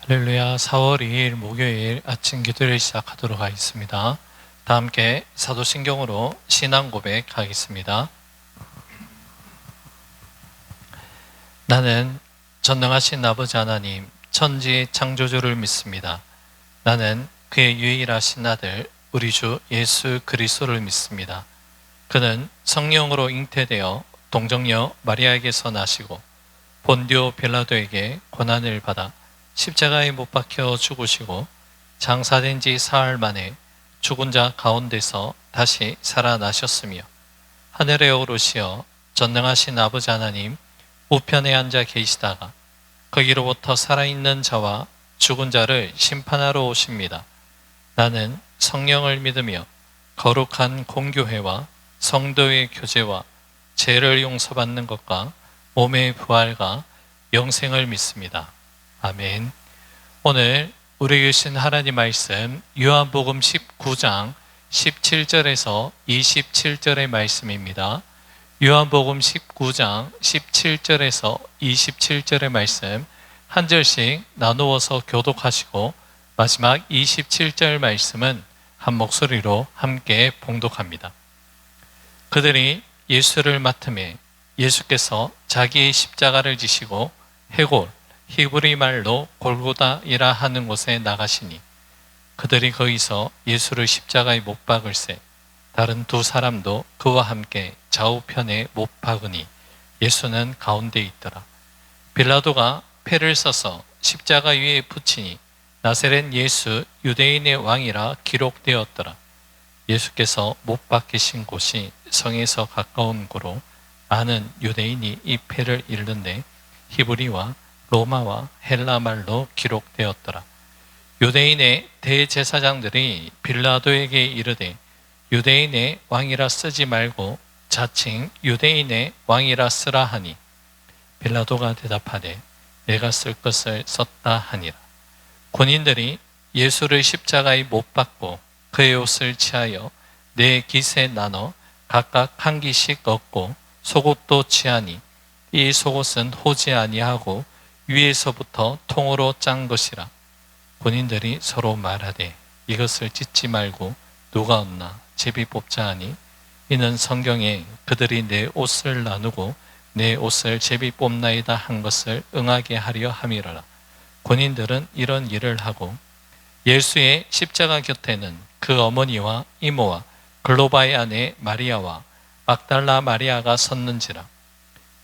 할렐루야. 4월 2일 목요일 아침 기도를 시작하도록 하겠습니다. 다 함께 사도신경으로 신앙 고백하겠습니다. 나는 전능하신 아버지 하나님 천지 창조주를 믿습니다. 나는 그의 유일하신 아들 우리 주 예수 그리스도를 믿습니다. 그는 성령으로 잉태되어 동정녀 마리아에게서 나시고 본디오 빌라도에게 고난을 받아 십자가에 못 박혀 죽으시고 장사된 지 사흘 만에 죽은 자 가운데서 다시 살아나셨으며 하늘에 오르시어 전능하신 아버지 하나님 우편에 앉아 계시다가 거기로부터 살아있는 자와 죽은 자를 심판하러 오십니다. 나는 성령을 믿으며 거룩한 공교회와 성도의 교제와 죄를 용서받는 것과 몸의 부활과 영생을 믿습니다. 아멘. 오늘 우리에게 주신 하나님 말씀 요한복음 19장 17절에서 27절의 말씀입니다. 요한복음 19장 17절에서 27절의 말씀 한 절씩 나누어서 교독하시고 마지막 27절 말씀은 한 목소리로 함께 봉독합니다. 그들이 예수를 맡음에 예수께서 자기의 십자가를 지시고 해골 히브리 말로 골고다이라 하는 곳에 나가시니 그들이 거기서 예수를 십자가에 못 박을세 다른 두 사람도 그와 함께 좌우편에 못 박으니 예수는 가운데 있더라. 빌라도가 패를 써서 십자가 위에 붙이니 나사렛 예수 유대인의 왕이라 기록되었더라. 예수께서 못 박히신 곳이 성에서 가까운 고로 많은 유대인이 이 패를 읽는데 히브리와 로마와 헬라 말로 기록되었더라. 유대인의 대제사장들이 빌라도에게 이르되 유대인의 왕이라 쓰지 말고 자칭 유대인의 왕이라 쓰라 하니 빌라도가 대답하되 내가 쓸 것을 썼다 하니라. 군인들이 예수를 십자가에 못 박고 그의 옷을 취하여 네 깃에 나눠 각각 한 깃씩 얻고 속옷도 취하니 이 속옷은 호지 아니하고 위에서부터 통으로 짠 것이라. 군인들이 서로 말하되 이것을 찢지 말고 누가 얻나 제비 뽑자 하니 이는 성경에 그들이 내 옷을 나누고 내 옷을 제비 뽑나이다 한 것을 응하게 하려 함이라. 군인들은 이런 일을 하고 예수의 십자가 곁에는 그 어머니와 이모와 글로바의 아내 마리아와 막달라 마리아가 섰는지라.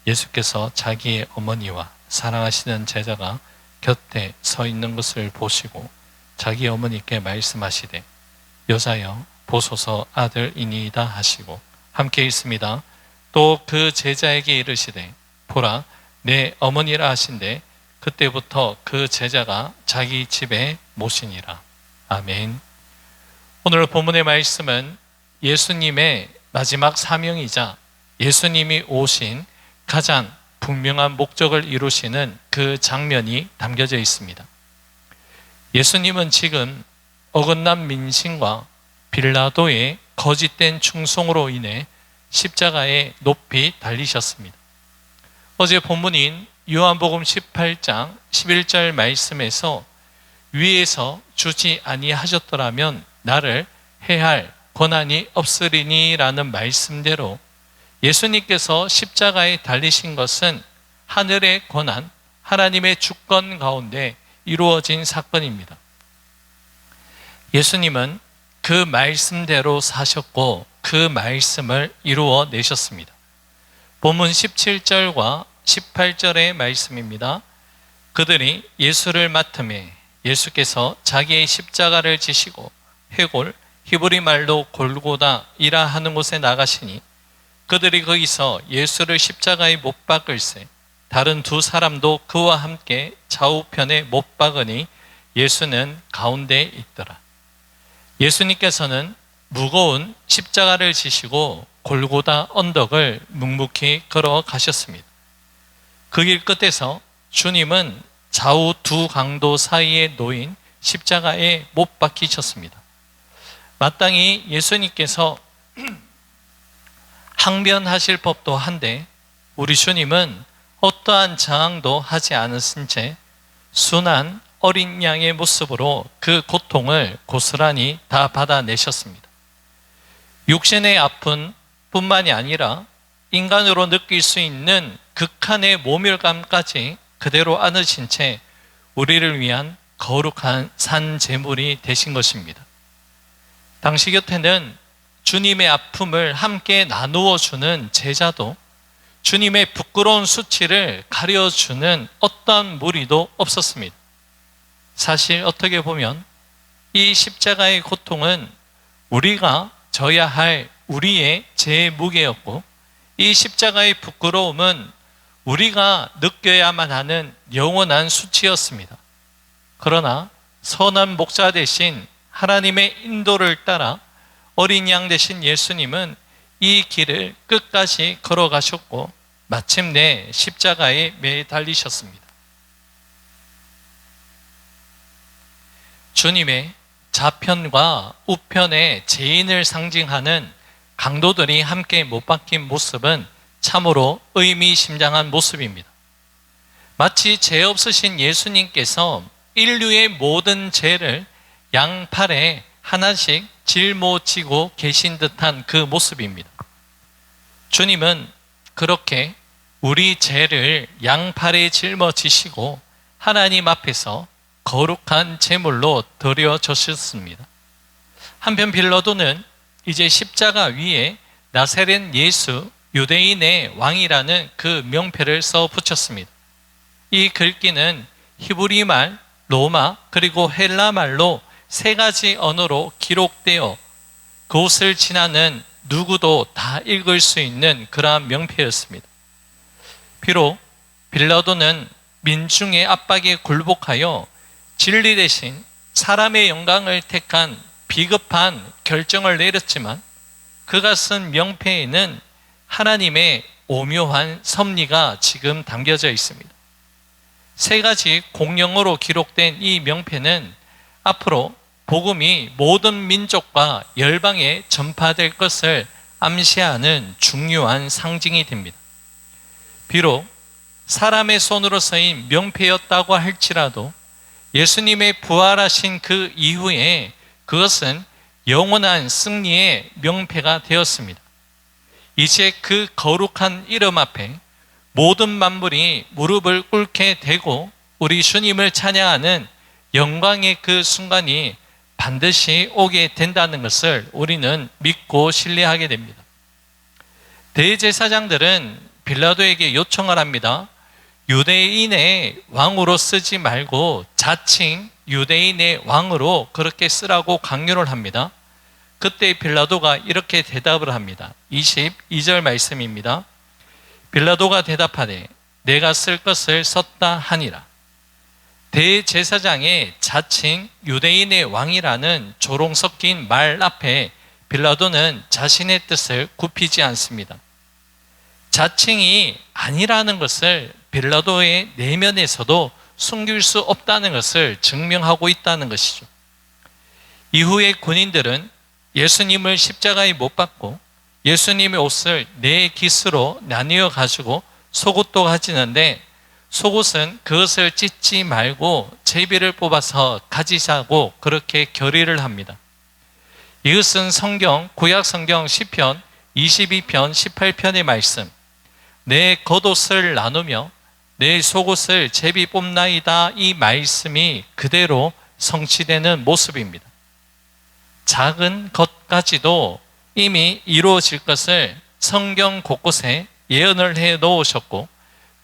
예수께서 자기의 어머니와 사랑하시는 제자가 곁에 서 있는 것을 보시고 자기 어머니께 말씀하시되 여자여 보소서 아들이니이다 하시고 함께 있습니다. 또 그 제자에게 이르시되 보라 내 어머니라 하신대 그때부터 그 제자가 자기 집에 모시니라. 아멘. 오늘 본문의 말씀은 예수님의 마지막 사명이자 예수님이 오신 가장 분명한 목적을 이루시는 그 장면이 담겨져 있습니다. 예수님은 지금 어긋난 민심과 빌라도의 거짓된 충성으로 인해 십자가에 높이 달리셨습니다. 어제 본문인 요한복음 18장 11절 말씀에서 위에서 주지 아니하셨더라면 나를 해할 권한이 없으리니 라는 말씀대로 예수님께서 십자가에 달리신 것은 하늘의 권한, 하나님의 주권 가운데 이루어진 사건입니다. 예수님은 그 말씀대로 사셨고 그 말씀을 이루어 내셨습니다. 본문 17절과 18절의 말씀입니다. 그들이 예수를 맡음에 예수께서 자기의 십자가를 지시고 해골, 히브리 말로 골고다이라 하는 곳에 나가시니 그들이 거기서 예수를 십자가에 못 박을세 다른 두 사람도 그와 함께 좌우편에 못 박으니 예수는 가운데 있더라. 예수님께서는 무거운 십자가를 지시고 골고다 언덕을 묵묵히 걸어가셨습니다. 그 길 끝에서 주님은 좌우 두 강도 사이에 놓인 십자가에 못 박히셨습니다. 마땅히 예수님께서 항변하실 법도 한데 우리 주님은 어떠한 저항도 하지 않으신 채 순한 어린 양의 모습으로 그 고통을 고스란히 다 받아내셨습니다. 육신의 아픔 뿐만이 아니라 인간으로 느낄 수 있는 극한의 모멸감까지 그대로 안으신 채 우리를 위한 거룩한 산 제물이 되신 것입니다. 당시 곁에는 주님의 아픔을 함께 나누어 주는 제자도, 주님의 부끄러운 수치를 가려주는 어떤 무리도 없었습니다. 사실 어떻게 보면 이 십자가의 고통은 우리가 져야 할 우리의 제 무게였고, 이 십자가의 부끄러움은 우리가 느껴야만 하는 영원한 수치였습니다. 그러나 선한 목자 대신 하나님의 인도를 따라 어린 양 되신 예수님은 이 길을 끝까지 걸어가셨고 마침내 십자가에 매달리셨습니다. 주님의 좌편과 우편의 죄인을 상징하는 강도들이 함께 못 박힌 모습은 참으로 의미심장한 모습입니다. 마치 죄 없으신 예수님께서 인류의 모든 죄를 양팔에 하나씩 짊어지고 계신 듯한 그 모습입니다. 주님은 그렇게 우리 죄를 양팔에 짊어지시고 하나님 앞에서 거룩한 제물로 드려졌습니다. 한편 빌라도는 이제 십자가 위에 나사렛 예수 유대인의 왕이라는 그 명패를 써 붙였습니다. 이 글귀는 히브리 말, 로마, 그리고 헬라 말로 세 가지 언어로 기록되어 그곳을 지나는 누구도 다 읽을 수 있는 그러한 명패였습니다. 비록 빌라도는 민중의 압박에 굴복하여 진리 대신 사람의 영광을 택한 비겁한 결정을 내렸지만 그가 쓴 명패에는 하나님의 오묘한 섭리가 지금 담겨져 있습니다. 세 가지 공용어로 기록된 이 명패는 앞으로 복음이 모든 민족과 열방에 전파될 것을 암시하는 중요한 상징이 됩니다. 비록 사람의 손으로 쓰인 명패였다고 할지라도 예수님의 부활하신 그 이후에 그것은 영원한 승리의 명패가 되었습니다. 이제 그 거룩한 이름 앞에 모든 만물이 무릎을 꿇게 되고 우리 주님을 찬양하는 영광의 그 순간이 반드시 오게 된다는 것을 우리는 믿고 신뢰하게 됩니다. 대제사장들은 빌라도에게 요청을 합니다. 유대인의 왕으로 쓰지 말고 자칭 유대인의 왕으로 그렇게 쓰라고 강요를 합니다. 그때 빌라도가 이렇게 대답을 합니다. 22절 말씀입니다. 빌라도가 대답하되 내가 쓸 것을 썼다 하니라. 대제사장의 자칭 유대인의 왕이라는 조롱 섞인 말 앞에 빌라도는 자신의 뜻을 굽히지 않습니다. 자칭이 아니라는 것을 빌라도의 내면에서도 숨길 수 없다는 것을 증명하고 있다는 것이죠. 이후에 군인들은 예수님을 십자가에 못 박고 예수님의 옷을 네 깃으로 나뉘어 가지고 속옷도 가지는데 속옷은 그것을 찢지 말고 제비를 뽑아서 가지자고 그렇게 결의를 합니다. 이것은 성경, 구약 성경 시편 22편 18편의 말씀, 내 겉옷을 나누며 내 속옷을 제비 뽑나이다, 이 말씀이 그대로 성취되는 모습입니다. 작은 것까지도 이미 이루어질 것을 성경 곳곳에 예언을 해 놓으셨고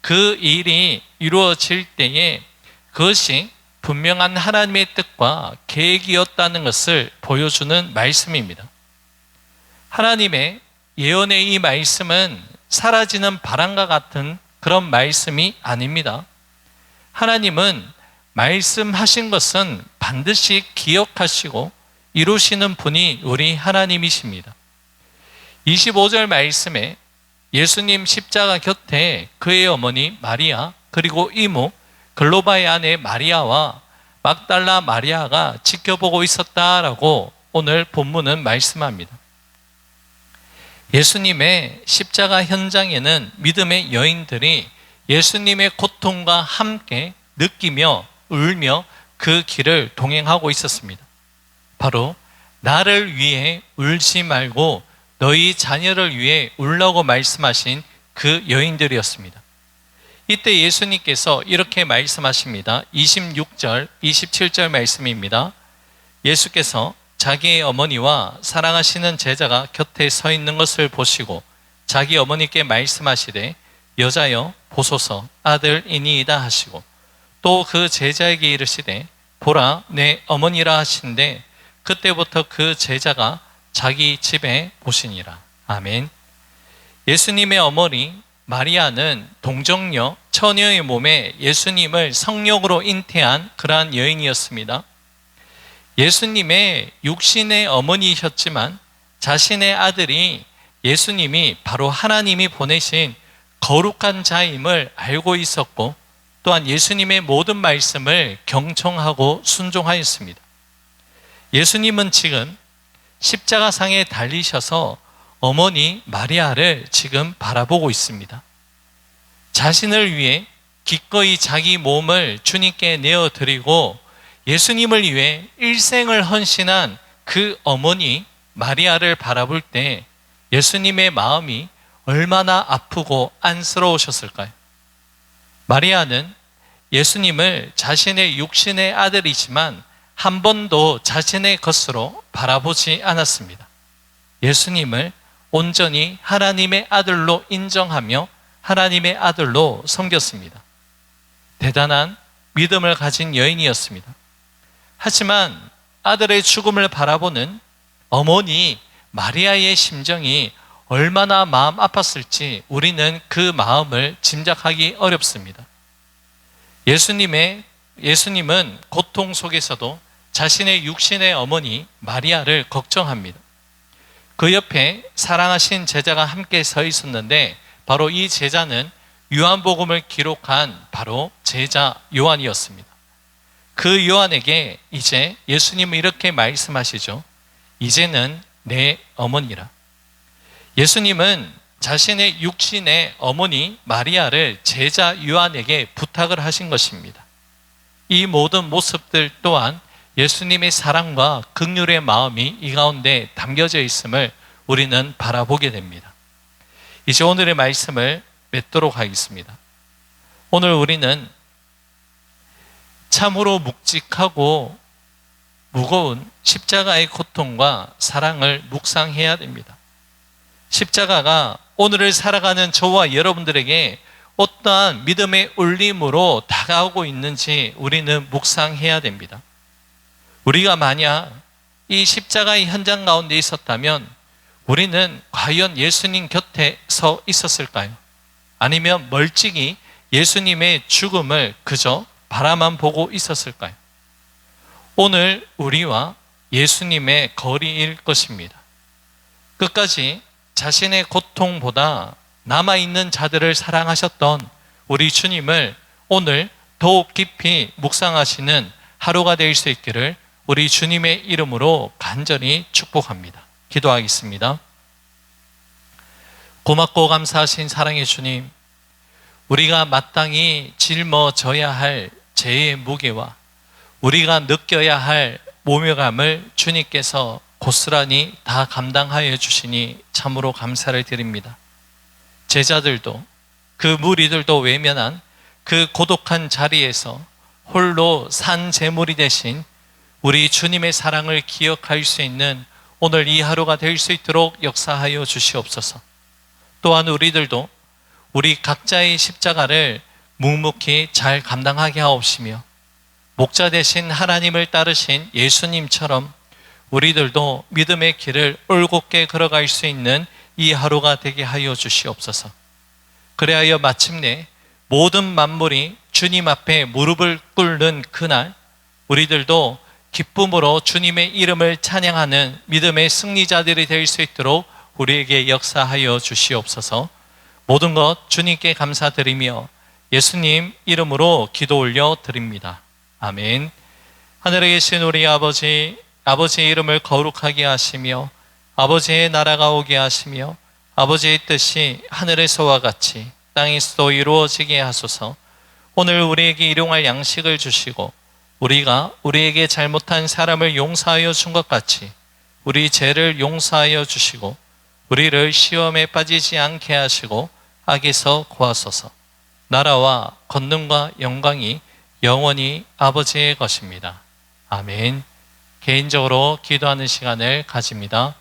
그 일이 이루어질 때에 그것이 분명한 하나님의 뜻과 계획이었다는 것을 보여주는 말씀입니다. 하나님의 예언의 이 말씀은 사라지는 바람과 같은 그런 말씀이 아닙니다. 하나님은 말씀하신 것은 반드시 기억하시고 이루시는 분이 우리 하나님이십니다. 25절 말씀에 예수님 십자가 곁에 그의 어머니 마리아 그리고 이모 글로바의 아내 마리아와 막달라 마리아가 지켜보고 있었다라고 오늘 본문은 말씀합니다. 예수님의 십자가 현장에는 믿음의 여인들이 예수님의 고통과 함께 느끼며 울며 그 길을 동행하고 있었습니다. 바로 나를 위해 울지 말고 너희 자녀를 위해 울라고 말씀하신 그 여인들이었습니다. 이때 예수님께서 이렇게 말씀하십니다. 26절, 27절 말씀입니다. 예수께서 자기의 어머니와 사랑하시는 제자가 곁에 서 있는 것을 보시고 자기 어머니께 말씀하시되 여자여 보소서 아들이니이다 하시고 또 그 제자에게 이르시되 보라 내 어머니라 하신데 그때부터 그 제자가 자기 집에 오시니라. 아멘. 예수님의 어머니 마리아는 동정녀 처녀의 몸에 예수님을 성령으로 잉태한 그러한 여인이었습니다. 예수님의 육신의 어머니이셨지만 자신의 아들이 예수님이 바로 하나님이 보내신 거룩한 자임을 알고 있었고 또한 예수님의 모든 말씀을 경청하고 순종하였습니다. 예수님은 지금 십자가상에 달리셔서 어머니 마리아를 지금 바라보고 있습니다. 자신을 위해 기꺼이 자기 몸을 주님께 내어드리고 예수님을 위해 일생을 헌신한 그 어머니 마리아를 바라볼 때 예수님의 마음이 얼마나 아프고 안쓰러우셨을까요? 마리아는 예수님을 자신의 육신의 아들이지만 한 번도 자신의 것으로 바라보지 않았습니다. 예수님을 온전히 하나님의 아들로 인정하며 하나님의 아들로 섬겼습니다. 대단한 믿음을 가진 여인이었습니다. 하지만 아들의 죽음을 바라보는 어머니 마리아의 심정이 얼마나 마음 아팠을지 우리는 그 마음을 짐작하기 어렵습니다. 예수님은 고통 속에서도 자신의 육신의 어머니 마리아를 걱정합니다. 그 옆에 사랑하신 제자가 함께 서 있었는데 바로 이 제자는 요한복음을 기록한 바로 제자 요한이었습니다. 그 요한에게 이제 예수님은 이렇게 말씀하시죠. 이제는 내 어머니라. 예수님은 자신의 육신의 어머니 마리아를 제자 요한에게 부탁을 하신 것입니다. 이 모든 모습들 또한 예수님의 사랑과 긍휼의 마음이 이 가운데 담겨져 있음을 우리는 바라보게 됩니다. 이제 오늘의 말씀을 맺도록 하겠습니다. 오늘 우리는 참으로 묵직하고 무거운 십자가의 고통과 사랑을 묵상해야 됩니다. 십자가가 오늘을 살아가는 저와 여러분들에게 어떠한 믿음의 울림으로 다가오고 있는지 우리는 묵상해야 됩니다. 우리가 만약 이 십자가의 현장 가운데 있었다면 우리는 과연 예수님 곁에 서 있었을까요? 아니면 멀찍이 예수님의 죽음을 그저 바라만 보고 있었을까요? 오늘 우리와 예수님의 거리일 것입니다. 끝까지 자신의 고통보다 남아있는 자들을 사랑하셨던 우리 주님을 오늘 더욱 깊이 묵상하시는 하루가 될 수 있기를 우리 주님의 이름으로 간절히 축복합니다. 기도하겠습니다. 고맙고 감사하신 사랑의 주님, 우리가 마땅히 짊어져야 할 죄의 무게와 우리가 느껴야 할 모멸감을 주님께서 고스란히 다 감당하여 주시니 참으로 감사를 드립니다. 제자들도 그 무리들도 외면한 그 고독한 자리에서 홀로 산 제물이 되신 우리 주님의 사랑을 기억할 수 있는 오늘 이 하루가 될 수 있도록 역사하여 주시옵소서. 또한 우리들도 우리 각자의 십자가를 묵묵히 잘 감당하게 하옵시며 목자 되신 하나님을 따르신 예수님처럼 우리들도 믿음의 길을 올곧게 걸어갈 수 있는 이 하루가 되게 하여 주시옵소서. 그래야 마침내 모든 만물이 주님 앞에 무릎을 꿇는 그날 우리들도 기쁨으로 주님의 이름을 찬양하는 믿음의 승리자들이 될 수 있도록 우리에게 역사하여 주시옵소서. 모든 것 주님께 감사드리며 예수님 이름으로 기도 올려 드립니다. 아멘. 하늘에 계신 우리 아버지, 아버지의 이름을 거룩하게 하시며 아버지의 나라가 오게 하시며 아버지의 뜻이 하늘에서와 같이 땅에서도 이루어지게 하소서. 오늘 우리에게 일용할 양식을 주시고 우리가 우리에게 잘못한 사람을 용서하여 준 것 같이 우리 죄를 용서하여 주시고 우리를 시험에 빠지지 않게 하시고 악에서 구하소서. 나라와 권능과 영광이 영원히 아버지의 것입니다. 아멘. 개인적으로 기도하는 시간을 가집니다.